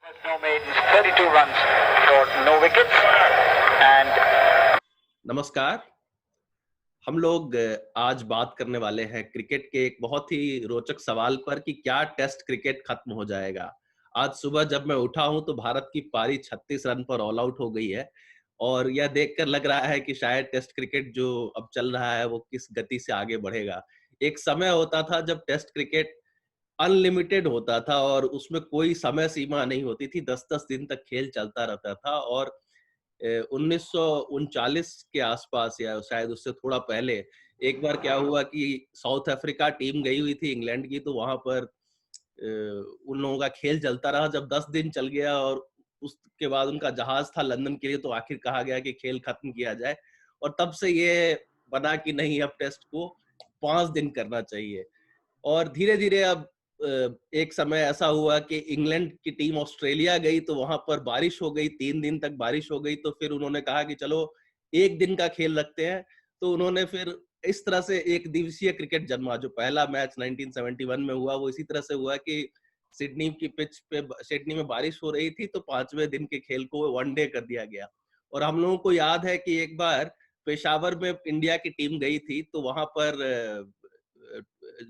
No made 32 runs for no wickets and नमस्कार। हम लोग आज बात करने वाले हैं क्रिकेट के एक बहुत ही रोचक सवाल पर कि क्या टेस्ट क्रिकेट खत्म हो जाएगा। आज सुबह जब मैं उठा हूं तो भारत की पारी 36 रन पर ऑल आउट हो गई है और यह देखकर लग रहा है कि शायद टेस्ट क्रिकेट जो अब चल रहा है वो किस गति से आगे बढ़ेगा। एक समय होता था जब टेस्ट क्रिकेट अनलिमिटेड होता था और उसमें कोई समय सीमा नहीं होती थी, 10-10 दिन तक खेल चलता रहता था और 1939 के आसपास या शायद उससे थोड़ा पहले एक बार क्या हुआ कि साउथ अफ्रीका टीम गई हुई थी इंग्लैंड की, तो वहां पर उन लोगों का खेल चलता रहा। जब 10 दिन चल गया और उसके बाद उनका जहाज था लंदन के लिए, तो आखिर कहा गया कि खेल खत्म किया जाए और तब से ये बना कि नहीं, अब टेस्ट को 5 दिन करना चाहिए। और धीरे-धीरे अब एक समय ऐसा हुआ कि इंग्लैंड की टीम ऑस्ट्रेलिया गई तो वहां पर बारिश हो गई, 3 दिन तक बारिश हो गई, तो फिर उन्होंने कहा कि चलो 1 दिन का खेल रखते हैं। तो उन्होंने फिर इस तरह से एक दिवसीय क्रिकेट जन्मा। जो पहला मैच 1971 में हुआ वो इसी तरह से हुआ कि सिडनी की पिच पे सिडनी में बारिश हो रही थी, तो 5वें दिन के खेल को वनडे कर दिया गया। और हम लोगों को याद है कि एक बार पेशावर में इंडिया की टीम गई थी, तो वहां पर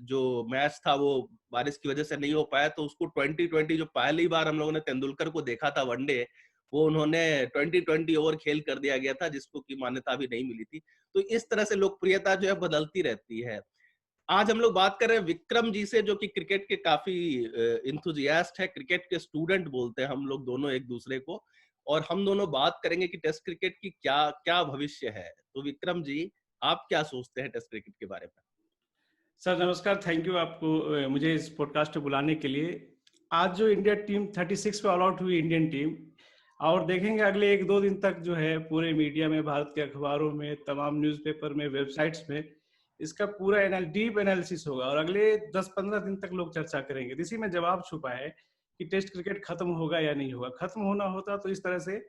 जो मैच था वो बारिश की वजह से नहीं हो पाया, तो उसको 2020 जो पहली बार हम लोगों ने तेंदुलकर को देखा था वनडे, वो उन्होंने 2020 ओवर खेल कर दिया गया था, जिसको की मान्यता भी नहीं मिली थी। तो इस तरह से लोकप्रियता जो है बदलती रहती है। आज हम लोग बात कर रहे हैं विक्रम जी से, जो कि क्रिकेट के काफी इंथुजियास्ट है, क्रिकेट के स्टूडेंट बोलते हैं हम लोग दोनों एक दूसरे को। और हम दोनों बात करेंगे कि टेस्ट क्रिकेट की क्या क्या भविष्य है। तो विक्रम जी, आप क्या सोचते हैं टेस्ट क्रिकेट के बारे में? सर नमस्कार, थैंक यू आपको मुझे इस पॉडकास्ट पे बुलाने के लिए। आज जो इंडिया टीम 36 पे ऑल आउट हुई इंडियन टीम, और देखेंगे अगले 1-2 दिन तक जो है पूरे मीडिया में, भारत के अखबारों में, तमाम न्यूज़पेपर में, वेबसाइट्स में इसका पूरा डीप एनालिसिस होगा और अगले 10-15 दिन तक लोग चर्चा करेंगे। इसी में जवाब छुपा है कि टेस्ट क्रिकेट खत्म होगा या नहीं होगा। खत्म होना होता तो इस तरह से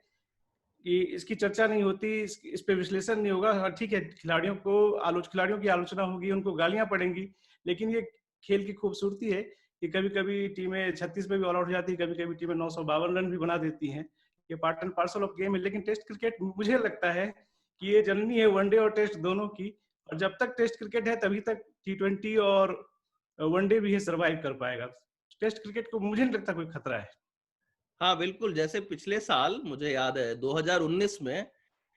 कि इसकी चर्चा नहीं होती, इस पे विश्लेषण नहीं होगा। हाँ ठीक है, खिलाड़ियों की आलोचना होगी, उनको गालियां पड़ेंगी, लेकिन ये खेल की खूबसूरती है कि कभी कभी टीमें 36 पे भी ऑल आउट हो जाती है, कभी कभी टीमें 952 रन भी बना देती हैं। ये part and parcel of game है। लेकिन टेस्ट क्रिकेट मुझे लगता है कि ये जननी है वनडे और टेस्ट दोनों की, और जब तक टेस्ट क्रिकेट है तभी तक T20 और वनडे भी ये सर्वाइव कर पाएगा। टेस्ट क्रिकेट को मुझे नहीं लगता कोई खतरा है। हाँ, बिल्कुल। जैसे पिछले साल मुझे याद है 2019 में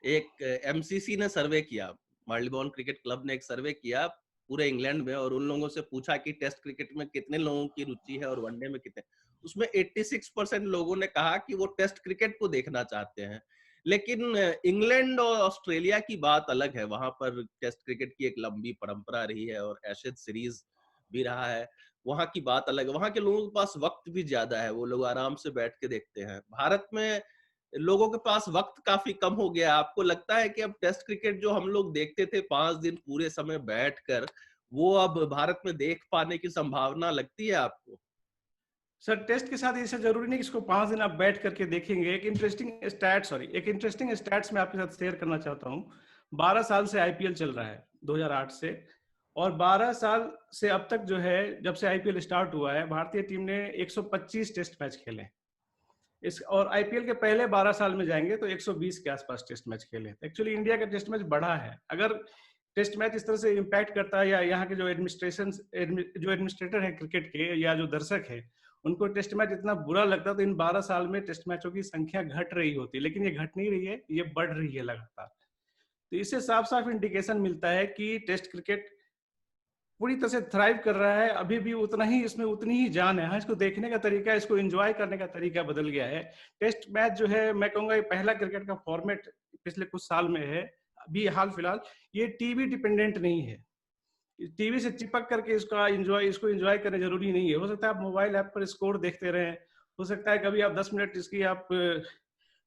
एक एमसीसी ने सर्वे किया, मार्लेबोन क्रिकेट क्लब ने एक सर्वे किया पूरे इंग्लैंड में, और उन लोगों से पूछा कि टेस्ट क्रिकेट में कितने लोगों की रुचि है और वनडे में कितने। उसमें 86% लोगों ने कहा कि वो टेस्ट क्रिकेट को देखना चाहते हैं। लेकिन इंग्लैंड और ऑस्ट्रेलिया की बात अलग है। वहां पर टेस्ट क्रिकेट की एक लंबी परंपरा रही है और एशेज सीरीज भी रहा है। वहाँ की बात अलग है। वहाँ के लोगों के पास वक्त भी ज्यादा है, वो लोग आराम से बैठ के देखते हैं। भारत में लोगों के पास वक्त काफी कम हो गया। आपको लगता है कि अब टेस्ट क्रिकेट जो हम लोग देखते थे 5 दिन पूरे समय बैठकर, वो अब भारत में देख पाने की संभावना लगती है आपको? सर टेस्ट के साथ ऐसा जरूरी नहीं कि इसको 5 दिन आप बैठ करके देखेंगे। एक इंटरेस्टिंग स्टैट्स मैं आपके साथ शेयर करना चाहता हूँ। 12 साल से आईपीएल चल रहा है, 2008 से, और 12 साल से अब तक जो है, जब से आईपीएल स्टार्ट हुआ है, भारतीय टीम ने 125 टेस्ट मैच खेले। और आईपीएल के पहले 12 साल में जाएंगे तो 120 के आसपास टेस्ट मैच खेले। एक्चुअली इंडिया का टेस्ट मैच बढ़ा है। अगर टेस्ट मैच इस तरह से इम्पैक्ट करता है, या यहाँ के जो एडमिनिस्ट्रेटर है क्रिकेट के, या जो दर्शक है, उनको टेस्ट मैच इतना बुरा लगता, तो इन 12 साल में टेस्ट मैचों की संख्या घट रही होती। लेकिन ये घट नहीं रही है, ये बढ़ रही है लगातार। तो इससे साफ साफ इंडिकेशन मिलता है कि टेस्ट क्रिकेट पूरी तरह से थ्राइव कर रहा है। अभी भी उतना ही, इसमें उतनी ही जान है। हाँ, इसको देखने का तरीका, इसको एंजॉय करने का तरीका बदल गया है। टेस्ट मैच जो है, मैं कहूंगा ये पहला क्रिकेट का फॉर्मेट पिछले कुछ साल में है, अभी हाल फिलहाल। ये टीवी डिपेंडेंट नहीं है। टीवी से चिपक करके इसको एंजॉय करना जरूरी नहीं है। हो सकता है आप मोबाइल ऐप पर स्कोर देखते रहें, हो सकता है कभी आप 10 मिनट इसकी आप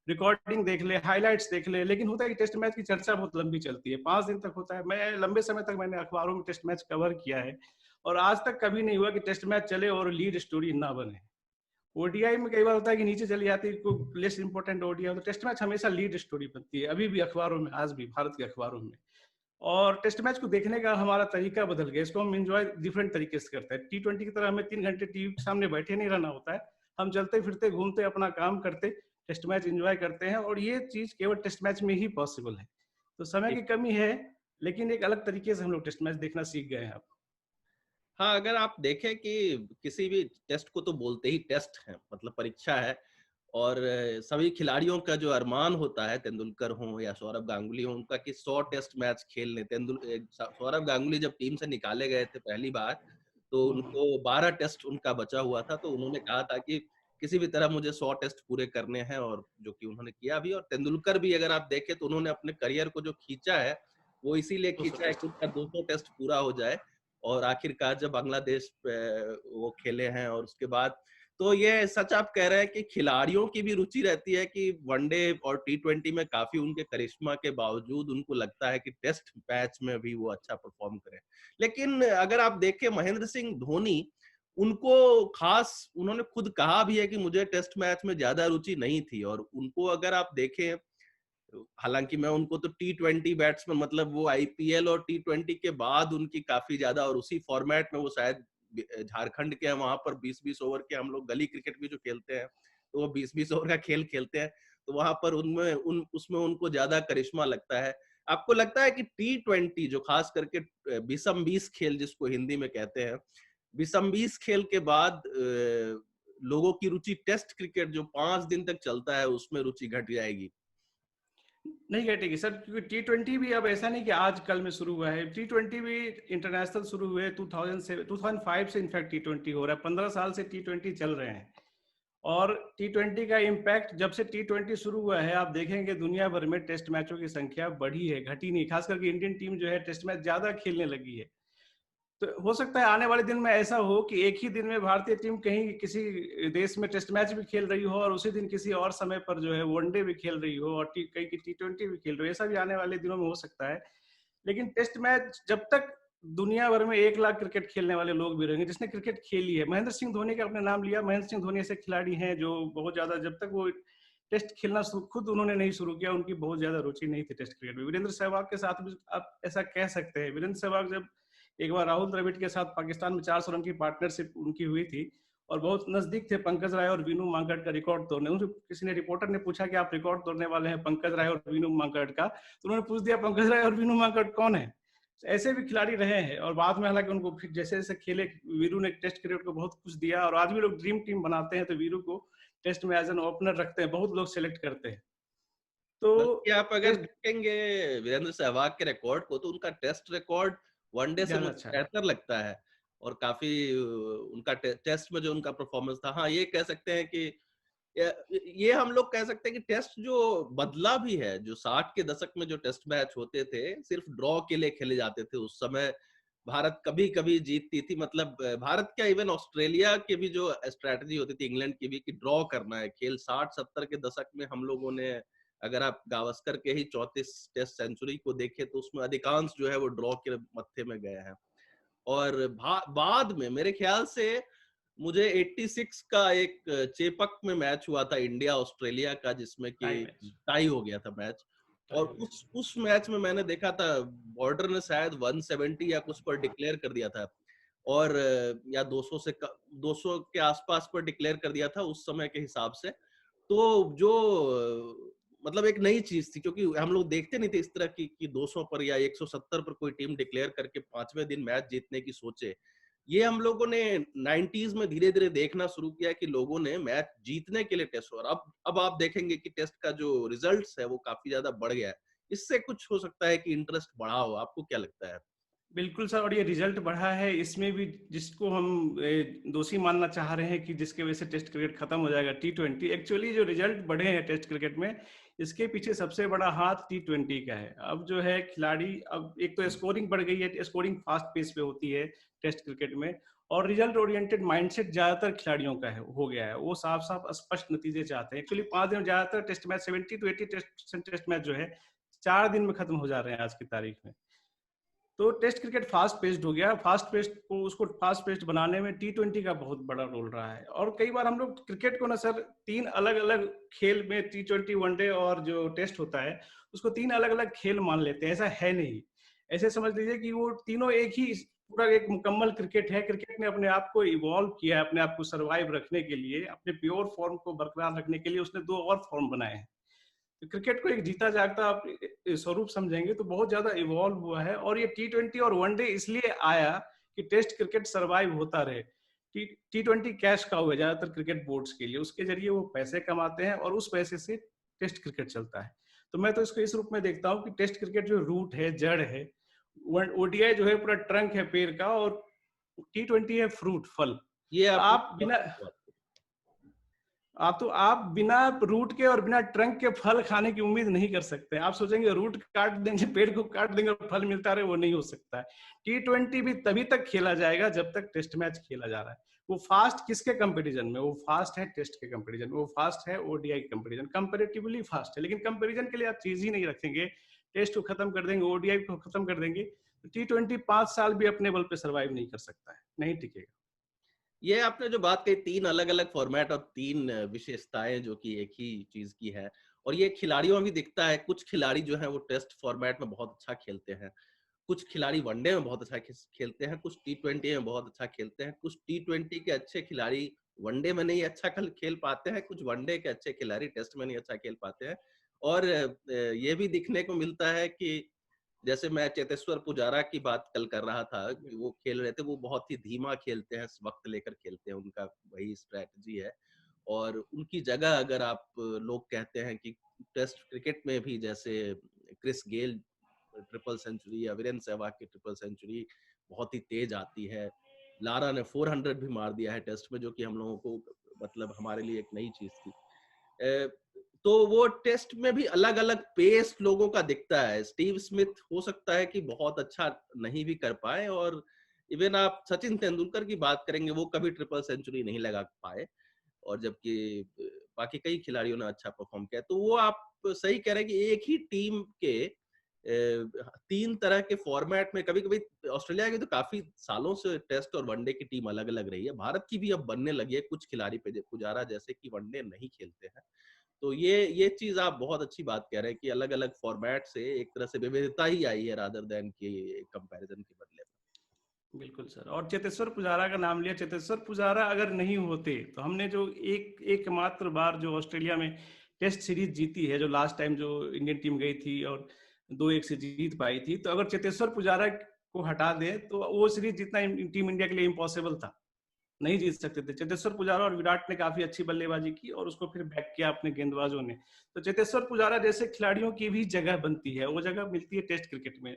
रिकॉर्डिंग देख ले, हाइलाइट्स देख ले, लेकिन होता है कि टेस्ट मैच की चर्चा बहुत लंबी चलती है, 5 दिन तक होता है। मैं लंबे समय तक मैंने अखबारों में टेस्ट मैच कवर किया है, और आज तक कभी नहीं हुआ कि टेस्ट मैच चले और लीड स्टोरी ना बने। ओडीआई में कई बार होता है कि नीचे चली जाती है, कोई लेस इंपॉर्टेंट ओडीआई, तो टेस्ट मैच हमेशा लीड स्टोरी बनती है, अभी भी अखबारों में, आज भी भारत के अखबारों में। और टेस्ट मैच को देखने का हमारा तरीका बदल गया। इसको हम एंजॉय डिफरेंट तरीके से करते हैं। T20 की तरह हमें 3 घंटे टीवी के सामने बैठे नहीं रहना होता है। हम चलते फिरते घूमते अपना काम करते टेस्ट मैच एंजॉय करते हैं, और ये चीज केवल टेस्ट मैच में ही पॉसिबल है। तो समय की कमी है, लेकिन एक अलग तरीके से हम लोग टेस्ट मैच देखना सीख गए हैं अब। हाँ, अगर आप देखें कि किसी भी टेस्ट को तो बोलते ही टेस्ट है, मतलब परीक्षा है, और सभी खिलाड़ियों का जो अरमान होता है, तेंदुलकर हों या सौरभ गांगुली हों, उनका कि 100 टेस्ट मैच खेल लें। सौरभ गांगुली जब टीम से निकाले गए थे पहली बार, तो उनको 12 टेस्ट उनका बचा हुआ था, तो उन्होंने कहा था कि किसी भी तरह मुझे 100 टेस्ट पूरे करने हैं, और जो कि उन्होंने किया भी। और तेंदुलकर भी अगर आप देखें तो उन्होंने अपने करियर को जो खींचा है, वो इसीलिए 200 खींचा है कि टेस्ट। उनका 200 टेस्ट पूरा हो जाए। और आखिरकार जब बांग्लादेश वो खेले हैं, और उसके बाद तो ये सच आप कह रहे हैं कि खिलाड़ियों की भी रुचि रहती है कि वनडे और टी20 में काफी उनके करिश्मा के बावजूद उनको लगता है कि टेस्ट मैच में भी वो अच्छा परफॉर्म करें। लेकिन अगर आप देखें महेंद्र सिंह धोनी, उनको खास उन्होंने खुद कहा भी है कि मुझे टेस्ट मैच में ज्यादा रुचि नहीं थी। और उनको अगर आप देखें, हालांकि मैं उनको तो टी20 बैट्समैन, मतलब वो आईपीएल और टी20 के बाद उनकी काफी ज्यादा, और उसी फॉर्मेट में वो शायद झारखंड के हैं, वहां पर 20-20 ओवर के हम लोग गली क्रिकेट भी जो खेलते हैं, तो वो 20-20 ओवर का खेल खेलते हैं, तो वहां पर उसमें उनको ज्यादा करिश्मा लगता है। आपको लगता है कि टी20 जो खास करके 20 खेल जिसको हिंदी में कहते हैं, 20 खेल के बाद लोगों की रुचि टेस्ट क्रिकेट जो 5 दिन तक चलता है उसमें रुचि घट जाएगी? नहीं घटेगी सर, क्योंकि टी20 भी अब ऐसा नहीं कि आज कल में शुरू हुआ है। टी20 भी इंटरनेशनल शुरू हुए 2005 से इनफैक्ट टी20 हो रहा है। 15 साल से टी20 चल रहे हैं, और टी20 का इम्पैक्ट जब से टी20 शुरू हुआ है, आप देखेंगे दुनिया भर में टेस्ट मैचों की संख्या बढ़ी है, घटी नहीं। खास करके इंडियन टीम जो है टेस्ट मैच ज्यादा खेलने लगी है। तो हो सकता है आने वाले दिन में ऐसा हो कि एक ही दिन में भारतीय टीम कहीं किसी देश में टेस्ट मैच भी खेल रही हो, और उसी दिन किसी और समय पर जो है वनडे भी खेल रही हो, और कहीं की टी20 भी खेल रही हो। ऐसा भी आने वाले दिनों में हो सकता है। लेकिन टेस्ट मैच जब तक दुनिया भर में 1 लाख क्रिकेट खेलने वाले लोग भी रहेंगे, जिसने क्रिकेट खेली है, महेंद्र सिंह धोनी का अपने नाम लिया, महेंद्र सिंह धोनी ऐसे खिलाड़ी हैं जो बहुत ज्यादा, जब तक वो टेस्ट खेलना खुद उन्होंने नहीं शुरू किया, उनकी बहुत ज्यादा रुचि नहीं थी टेस्ट क्रिकेट में। वीरेंद्र सहवाग के साथ भी आप ऐसा कह सकते हैं। वीरेंद्र सहवाग जब एक बार राहुल द्रविड़ के साथ पाकिस्तान में 400 रन की पार्टनरशिप उनकी हुई थी, और बहुत नजदीक थे पंकज राय और वीनू मांकड़ का रिकॉर्ड तोड़ने। उनसे किसी ने, रिपोर्टर ने पूछा कि आप रिकॉर्ड तोड़ने वाले हैं पंकज राय और वीनू मांकड़ का, तो उन्होंने पूछ दिया पंकज राय और वीनू मांकड़ कौन है। ऐसे भी खिलाड़ी रहे हैं, और बाद में हालांकि उनको फिर जैसे जैसे खेले, वीरू ने टेस्ट क्रिकेट को बहुत कुछ दिया, और आज भी लोग ड्रीम टीम बनाते हैं तो वीरू को टेस्ट में एज एन ओपनर रखते हैं, बहुत लोग सेलेक्ट करते हैं। तो बल्कि आप अगर टेस्ट देखेंगे वीरेंद्र सहवाग के रिकॉर्ड को, तो उनका टेस्ट रिकॉर्ड वनडे से ज्यादा मुझे अच्छा है। बेहतर लगता है। और काफी उनका टेस्ट में जो उनका परफॉर्मेंस था, हाँ ये कह सकते हैं कि ये हम लोग कह सकते हैं कि टेस्ट जो बदला भी है, जो 60 के दशक में जो टेस्ट मैच होते थे सिर्फ ड्रॉ के लिए खेले जाते थे, उस समय भारत कभी कभी जीतती थी। मतलब भारत क्या, इवन ऑस्ट्रेलिया की भी जो स्ट्रैटेजी होती थी, इंग्लैंड की भी, कि ड्रॉ करना है खेल। 60-70 के दशक में हम लोगों ने, अगर आप गावस्कर के ही 34 टेस्ट सेंचुरी को देखें, तो उसमें अधिकांश जो है वो ड्रॉ के मत्थे में गए हैं। और बाद में मेरे ख्याल से मुझे 86 का एक चेपक में मैच हुआ था इंडिया ऑस्ट्रेलिया का, जिसमें टाई कि मैच, टाई हो गया था मैच। टाई और हो गया। उस मैच में मैंने देखा था बॉर्डर ने शायद 170 या कुछ पर डिक्लेयर कर दिया था, और या 200 से 200 के आसपास पर डिक्लेयर कर दिया था उस समय के हिसाब से। तो जो मतलब एक नई चीज थी, क्योंकि हम लोग देखते नहीं थे इस तरह की कि 200 पर या 170 पर कोई टीम डिक्लेयर करके 5वें दिन मैच जीतने की सोचे। ये हम लोगों ने 90s में धीरे धीरे देखना शुरू किया कि लोगों ने मैच जीतने के लिए टेस्ट, और अब आप देखेंगे कि टेस्ट का जो रिजल्ट्स है वो काफी ज्यादा बढ़ गया है। इससे कुछ हो सकता है कि इंटरेस्ट बढ़ा हो, आपको क्या लगता है? बिल्कुल सर, और ये रिजल्ट बढ़ा है, इसमें भी जिसको हम दोषी मानना चाह रहे हैं कि जिसके वजह से टेस्ट क्रिकेट खत्म हो जाएगा टी20, एक्चुअली जो रिजल्ट बढ़े हैं टेस्ट क्रिकेट में, इसके पीछे सबसे बड़ा हाथ टी20 का है। अब जो है खिलाड़ी, अब एक तो स्कोरिंग बढ़ गई है, स्कोरिंग फास्ट पेस पे होती है टेस्ट क्रिकेट में, और रिजल्ट ओरिएंटेड माइंडसेट ज्यादातर खिलाड़ियों का है, हो गया है। वो साफ साफ स्पष्ट नतीजे चाहते हैं। एक्चुअली 5 दिन, ज्यादातर test match 70 to 80 test match जो है 4 दिन में खत्म हो जा रहे हैं आज की तारीख में। तो टेस्ट क्रिकेट फास्ट पेस्ड हो गया। फास्ट पेस्ड को, उसको फास्ट पेस्ड बनाने में टी20 का बहुत बड़ा रोल रहा है। और कई बार हम लोग क्रिकेट को ना सर 3 अलग अलग खेल में, टी20, वनडे और जो टेस्ट होता है, उसको 3 अलग अलग खेल मान लेते हैं। ऐसा है नहीं। ऐसे समझ लीजिए कि वो तीनों एक ही पूरा एक मुकम्मल क्रिकेट है। क्रिकेट ने अपने आप को इवॉल्व किया है, अपने आप को सर्वाइव रखने के लिए, अपने प्योर फॉर्म को बरकरार रखने के लिए उसने 2 और फॉर्म बनाए हैं। तो क्रिकेट को एक जीता जागता आप स्वरूप समझेंगे तो बहुत ज्यादा इवॉल्व हुआ है। और ये टी20 और वनडे इसलिए आया कि टेस्ट क्रिकेट सरवाइव होता रहे। टी20 कैश काउ है ज्यादातर क्रिकेट बोर्ड्स के लिए, उसके जरिए वो पैसे कमाते हैं और उस पैसे से टेस्ट क्रिकेट चलता है। तो मैं तो इसको इस रूप में देखता हूँ कि टेस्ट क्रिकेट जो रूट है, जड़ है, ओडीआई जो है पूरा ट्रंक है पेड़ का, और टी20 है फ्रूट, फल। ये तो आपने आप बिना रूट के और बिना ट्रंक के फल खाने की उम्मीद नहीं कर सकते। आप सोचेंगे रूट काट देंगे, पेड़ को काट देंगे और फल मिलता रहे, वो नहीं हो सकता है। टी20 भी तभी तक खेला जाएगा जब तक टेस्ट मैच खेला जा रहा है। वो फास्ट किसके कंपटीशन में? वो फास्ट है टेस्ट के कंपटीशन में, वो फास्ट है ओडीआई कंपटीशन, कंपैरेटिवली फास्ट है। लेकिन कंपैरिजन के लिए आप चीज ही नहीं रखेंगे, टेस्ट को खत्म कर देंगे, ओडीआई को खत्म कर देंगे, तो टी20 5 साल भी अपने बल पे सर्वाइव नहीं कर सकता है, नहीं टिकेगा। ये आपने जो बात कही, 3 अलग-अलग फॉर्मेट और 3 विशेषताएं जो कि एक ही चीज की है, और ये खिलाड़ियों में भी दिखता है। कुछ खिलाड़ी जो हैं वो टेस्ट फॉर्मेट में बहुत अच्छा खेलते हैं, कुछ खिलाड़ी वनडे में बहुत अच्छा खेलते हैं, कुछ टी20 में बहुत अच्छा खेलते हैं, कुछ टी20 के अच्छे खिलाड़ी वनडे में नहीं अच्छा खेल पाते हैं, कुछ वनडे के अच्छे खिलाड़ी टेस्ट में नहीं अच्छा खेल पाते हैं। और ये भी दिखने को मिलता है कि जैसे मैं चेतेश्वर पुजारा की बात कल कर रहा था कि वो खेल रहे थे, वो बहुत ही धीमा खेलते हैं, वक्त लेकर खेलते हैं, उनका वही स्ट्रैटेजी है। और उनकी जगह अगर आप लोग कहते हैं कि टेस्ट क्रिकेट में भी जैसे क्रिस गेल ट्रिपल सेंचुरी या वीरेंद्र सहवाग की ट्रिपल सेंचुरी बहुत ही तेज आती है, लारा ने 400 भी मार दिया है टेस्ट में, जो कि हम लोगों को मतलब हमारे लिए एक नई चीज थी। तो वो टेस्ट में भी अलग अलग पेस लोगों का दिखता है। स्टीव स्मिथ हो सकता है कि बहुत अच्छा नहीं भी कर पाए, और इवन आप सचिन तेंदुलकर की बात करेंगे, वो कभी ट्रिपल सेंचुरी नहीं लगा पाए, और जबकि बाकी कई खिलाड़ियों ने अच्छा परफॉर्म किया। तो वो आप सही कह रहे हैं कि एक ही टीम के 3 तरह के फॉर्मेट में, कभी कभी ऑस्ट्रेलिया की तो काफी सालों से टेस्ट और वनडे की टीम अलग अलग रही है, भारत की भी अब बनने लगी है। कुछ खिलाड़ी पे पुजारा जैसे कि वनडे नहीं खेलते हैं, तो ये चीज आप बहुत अच्छी बात कह रहे हैं कि अलग अलग फॉर्मेट से एक तरह से विविधता ही आई है, रादर देन कि कंपैरिजन के बदले में। बिल्कुल सर। और चेतेश्वर पुजारा का नाम लिया, चेतेश्वर पुजारा अगर नहीं होते तो हमने जो एकमात्र बार जो ऑस्ट्रेलिया में टेस्ट सीरीज जीती है, जो लास्ट टाइम जो इंडियन टीम गई थी और 2-1 से जीत पाई थी, तो अगर चेतेश्वर पुजारा को हटा दें तो वो सीरीज जीतना टीम इंडिया के लिए इम्पॉसिबल था, नहीं जीत सकते थे। चेतेश्वर पुजारा और विराट ने काफी अच्छी बल्लेबाजी की और उसको फिर बैक किया अपने गेंदबाजों ने। तो चेतेश्वर पुजारा जैसे खिलाड़ियों की भी जगह बनती है, वो जगह मिलती है टेस्ट क्रिकेट में।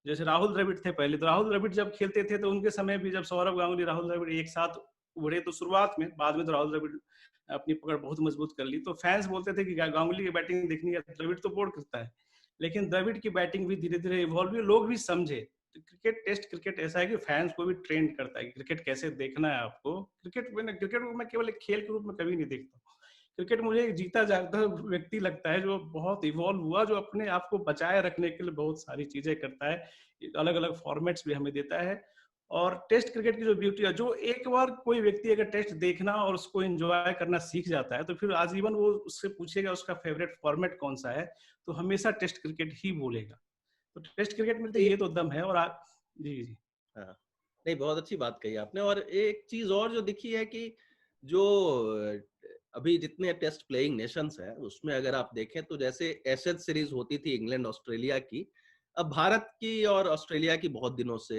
जैसे राहुल द्रविड़ थे पहले, तो राहुल द्रविड़ जब खेलते थे तो उनके समय भी जब सौरव गांगुली राहुल द्रविड़ एक साथ उभरे तो शुरुआत में, बाद में तो राहुल द्रविड़ अपनी पकड़ बहुत मजबूत कर ली, तो फैंस बोलते थे कि गांगुली की बैटिंग देखनी है, द्रविड़ तो बोर्ड करता है। लेकिन द्रविड़ की बैटिंग भी धीरे धीरे इवॉल्व हुई, लोग भी समझे। तो क्रिकेट, टेस्ट क्रिकेट ऐसा है कि फैंस को भी ट्रेंड करता है कि क्रिकेट कैसे देखना है आपको। क्रिकेट को मैं केवल एक खेल के रूप में कभी नहीं देखता। क्रिकेट मुझे एक जीता जागता व्यक्ति लगता है जो बहुत इवॉल्व हुआ, जो अपने आप को बचाए रखने के लिए बहुत सारी चीजें करता है, अलग अलग फॉर्मेट्स भी हमें देता है। और टेस्ट क्रिकेट की जो ब्यूटी है, जो एक बार कोई व्यक्ति अगर टेस्ट देखना और उसको एंजॉय करना सीख जाता है तो फिर आजीवन वो उससे पूछेगा उसका फेवरेट फॉर्मेट कौन सा है, तो हमेशा टेस्ट क्रिकेट ही बोलेगा। तो टेस्ट क्रिकेट में तो ये तो दम है। और जी जी हाँ, नहीं, बहुत अच्छी बात कही आपने। और एक चीज और जो दिखी है कि जो अभी जितने टेस्ट प्लेइंग नेशंस हैं उसमें अगर आप देखें तो जैसे एशेज सीरीज होती थी इंग्लैंड ऑस्ट्रेलिया की, अब भारत की और ऑस्ट्रेलिया की बहुत दिनों से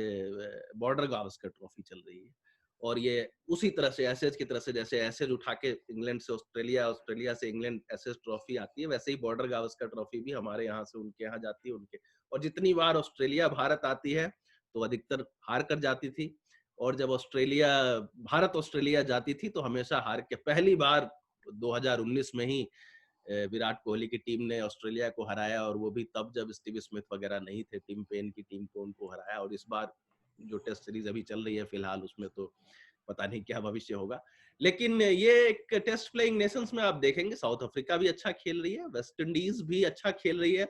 बॉर्डर गावस्कर ट्रॉफी चल रही है। और ये उसी तरह से एशेज की तरह से, जैसे एशेज उठा के इंग्लैंड से ऑस्ट्रेलिया, ऑस्ट्रेलिया से इंग्लैंड एशेज ट्रॉफी आती है, वैसे ही बॉर्डर गावस्कर ट्रॉफी भी हमारे यहाँ से उनके यहाँ जाती है, उनके। और जितनी बार ऑस्ट्रेलिया भारत आती है तो अधिकतर हार कर जाती थी, और जब भारत ऑस्ट्रेलिया जाती थी तो हमेशा हार के। पहली बार 2019 में ही विराट कोहली की टीम ने ऑस्ट्रेलिया को हराया, और वो भी तब जब स्टीव स्मिथ वगैरह नहीं थे, टिम पेन की टीम को उनको हराया। और इस बार जो टेस्ट सीरीज अभी चल रही है फिलहाल, उसमें तो पता नहीं क्या भविष्य होगा। लेकिन ये एक टेस्ट प्लेइंग नेशंस में आप देखेंगे साउथ अफ्रीका भी अच्छा खेल रही है, वेस्ट इंडीज भी अच्छा खेल रही है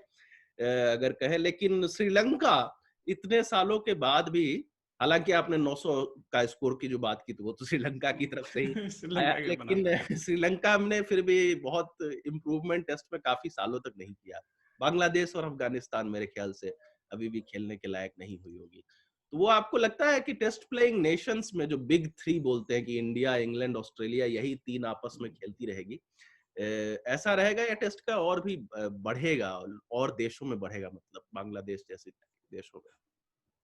अगर कहे। लेकिन श्रीलंका इतने सालों के बाद भी, हालांकि आपने 900 का स्कोर की जो बात की तो वो तो श्रीलंका की तरफ से ही आया, श्रीलंका के बना लेकिन था। श्रीलंका ने फिर भी बहुत इम्प्रूवमेंट टेस्ट में काफी सालों तक नहीं किया। बांग्लादेश और अफगानिस्तान मेरे ख्याल से अभी भी खेलने के लायक नहीं हुई होगी। तो वो आपको लगता है कि टेस्ट प्लेइंग नेशंस में जो बिग 3 बोलते हैं कि इंडिया, इंग्लैंड, ऑस्ट्रेलिया, यही 3 आपस में खेलती रहेगी, ऐसा रहेगा या टेस्ट का और भी बढ़ेगा और देशों में बढ़ेगा, मतलब बांग्लादेश जैसे देशों में?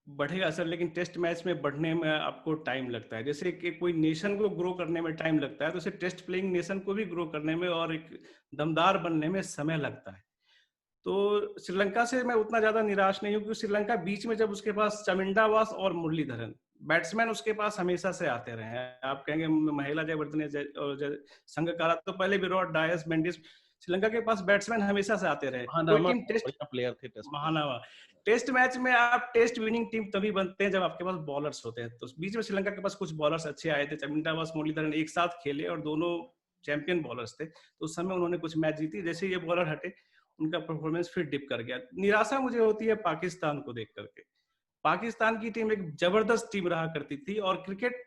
बढ़ेगा सर, लेकिन टेस्ट मैच में बढ़ने में आपको टाइम लगता है। जैसे कि कोई नेशन को ग्रो करने में टाइम लगता है, तो उसे टेस्ट प्लेइंग नेशन को भी ग्रो करने में और एक दमदार बनने में समय लगता है। तो श्रीलंका से मैं उतना ज्यादा निराश नहीं हूँ, क्योंकि श्रीलंका बीच में जब उसके पास चमिंडावास और मुरलीधरन बैट्समैन उसके पास हमेशा से आते रहे हैं। आप कहेंगे महिला जयवर्धने और संगकारा, तो पहले विराट, डायस, मेंडिस, श्रीलंका के पास बैट्समैन हमेशा से आते रहे। कोई महानामा टीम टेस्ट बढ़िया प्लेयर थे टेस्ट में। महानामा टेस्ट मैच में आप टेस्ट विनिंग टीम तभी बनते हैं जब आपके पास बॉलर्स होते हैं। तो बीच में श्रीलंका के पास कुछ बॉलर्स अच्छे आए थे, चमिंडावास, मुरलीधरन एक साथ खेले और दोनों चैंपियन बॉलर्स थे, तो उस समय उन्होंने कुछ मैच जीती। जैसे ये बॉलर हटे, उनका परफॉर्मेंस फिर डिप कर गया। निराशा मुझे होती है पाकिस्तान को देख करके। पाकिस्तान की टीम एक जबरदस्त टीम रहा करती थी, और क्रिकेट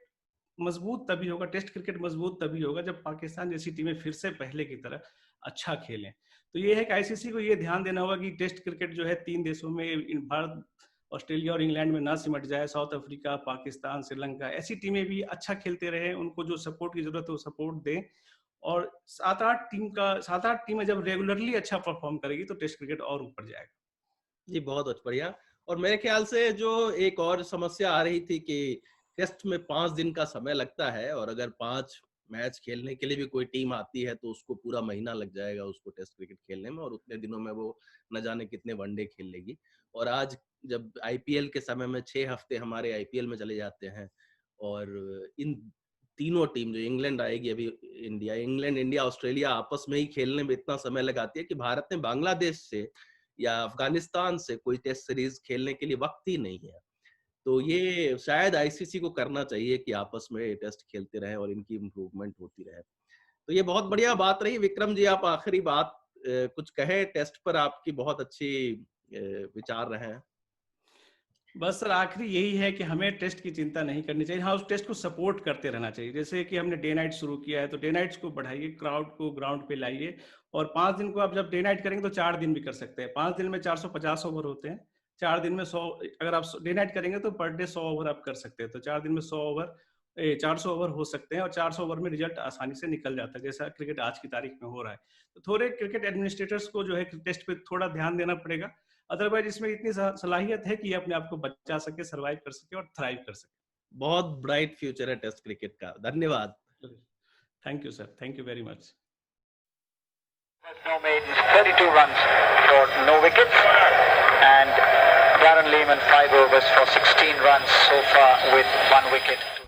मजबूत तभी होगा, टेस्ट क्रिकेट मजबूत तभी होगा जब पाकिस्तान जैसी टीमें फिर से पहले की तरह अच्छा खेलें। तो ये है कि आईसीसी को ये ध्यान देना होगा कि टेस्ट क्रिकेट जो है 3 देशों में, भारत, ऑस्ट्रेलिया और इंग्लैंड में ना सिमट जाए। साउथ अफ्रीका, पाकिस्तान, श्रीलंका, ऐसी टीमें भी अच्छा खेलते रहे, उनको जो सपोर्ट की जरूरत है वो सपोर्ट दें। और 7-8 टीमें जब रेगुलरली अच्छा परफॉर्म करेगी तो टेस्ट क्रिकेट और ऊपर जाएगा। जी, बहुत बढ़िया। और मेरे ख्याल से जो एक और समस्या आ रही थी कि टेस्ट में 5 दिन का समय लगता है, और अगर 5 मैच खेलने के लिए भी कोई टीम आती है तो उसको पूरा महीना लग जाएगा उसको टेस्ट क्रिकेट खेलने में, और उतने दिनों में वो न जाने कितने वनडे खेल लेगी। और आज जब आईपीएल के समय में 6 हफ्ते हमारे आईपीएल में चले जाते हैं, और इन तीनों टीम, जो इंग्लैंड आएगी अभी, इंडिया, ऑस्ट्रेलिया आपस में ही खेलने में इतना समय लगाती है कि भारत ने बांग्लादेश से या अफगानिस्तान से कोई टेस्ट सीरीज खेलने के लिए वक्त ही नहीं है। तो ये शायद आईसीसी को करना चाहिए कि आपस में टेस्ट खेलते रहें और इनकी इम्प्रूवमेंट होती रहे। तो ये बहुत बढ़िया बात रही। विक्रम जी, आप आखिरी बात कुछ कहें, टेस्ट पर आपकी बहुत अच्छी विचार रहे हैं। बस सर, आखिरी यही है कि हमें टेस्ट की चिंता नहीं करनी चाहिए। हाँ, उस टेस्ट को सपोर्ट करते रहना चाहिए। जैसे कि हमने डे नाइट शुरू किया है, तो डे नाइट्स को बढ़ाइए, क्राउड को ग्राउंड पे लाइए। और 5 दिन को आप जब डे नाइट करेंगे तो 4 दिन भी कर सकते हैं। 5 दिन में 450 ओवर होते हैं, 4 दिन में 100। अगर आप डे नाइट करेंगे तो पर डे 100 ओवर आप कर सकते हैं। तो 4 दिन में 100 ओवर, 400 ओवर हो सकते हैं, और 400 ओवर में रिजल्ट आसानी से निकल जाता है, जैसा क्रिकेट आज की तारीख में हो रहा है। तो थोड़े क्रिकेट एडमिनिस्ट्रेटर्स को जो है टेस्ट पे थोड़ा ध्यान देना पड़ेगा। अदरवाइज इसमें इतनी सलाहियत है कि ये अपने आप को बचा सके, सरवाइव कर सके और थ्राइव कर सके। बहुत ब्राइट फ्यूचर है टेस्ट क्रिकेट का। धन्यवाद। Thank you sir, thank you very much. Now made 32 runs for no wickets, and Darren Lehman 5 overs for 16 runs so far with 1 wicket.